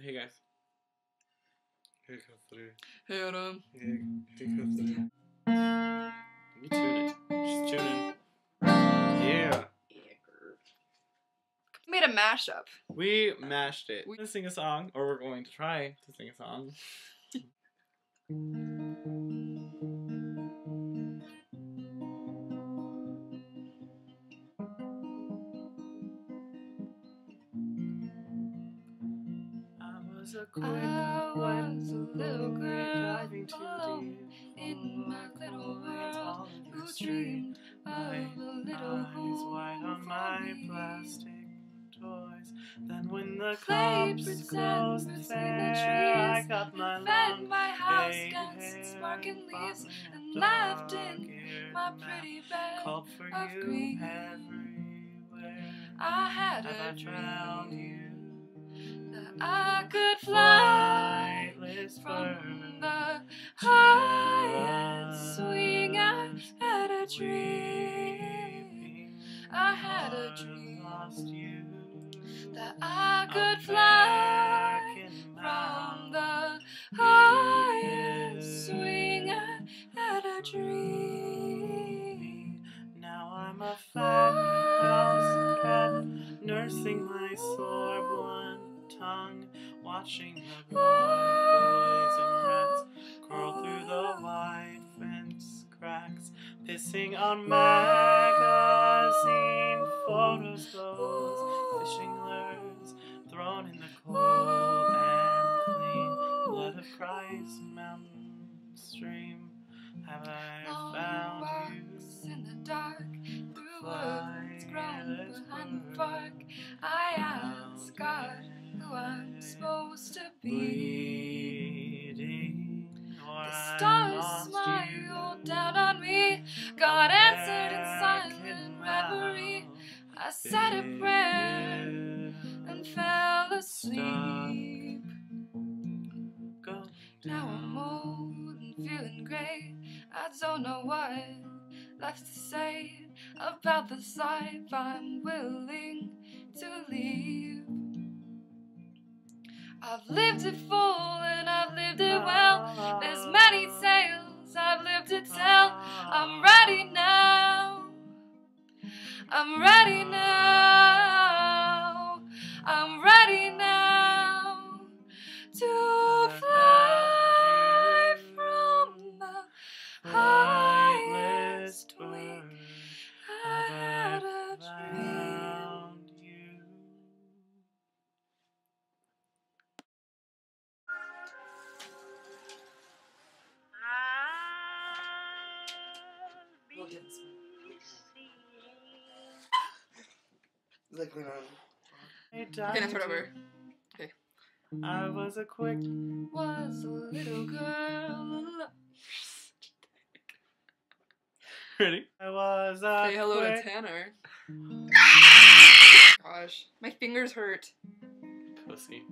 Hey guys. Here comes through. Hey Adam. Here comes through. You tune it. Just tune in. Yeah. We made a mashup. We mashed it. We're gonna sing a song, or we're going to try to sing a song. I was a little girl diving too deep in my little world, who dreamed of a little eyes wide on my plastic toys. Then when the clay clubs pretend closed between the fair, I trees, got my fed long my house gay against hair, sparking leaves, bought me a and laughed in dog-eared my map, pretty bed called for of you green. everywhere. I had Have a I found dream you? that I could fly Flightless from bird, the highest swing. I had a dream. I had a dream lost you. that I could fly from the highest swing. I had a dream. Now I'm a fat house cat, nursing my sore blunt tongue, watching the boys and rats crawl through the wide fence cracks, pissing on magazine photos, those fishing lures thrown in the cold and clean blood of Christ's mountain stream. Have I found you? In the dark, through woods grown behind the park, I ask God who I'm supposed to be. The stars smiled down on me. God answered in silent reverie. I said a prayer and fell asleep. Now I'm old and feeling great. I don't know what left to say about this life I'm willing to leave. I've lived it full and I've lived it well. There's many tales I've lived to tell. I'm ready now. I'm ready now. I'm ready now to fly from the highest twig. I had a dream. We'll get this one. Is that clean on? Okay, now start over. Okay. I was a little girl. Ready? I was a Say hello to Tanner. Gosh, my fingers hurt. pussy.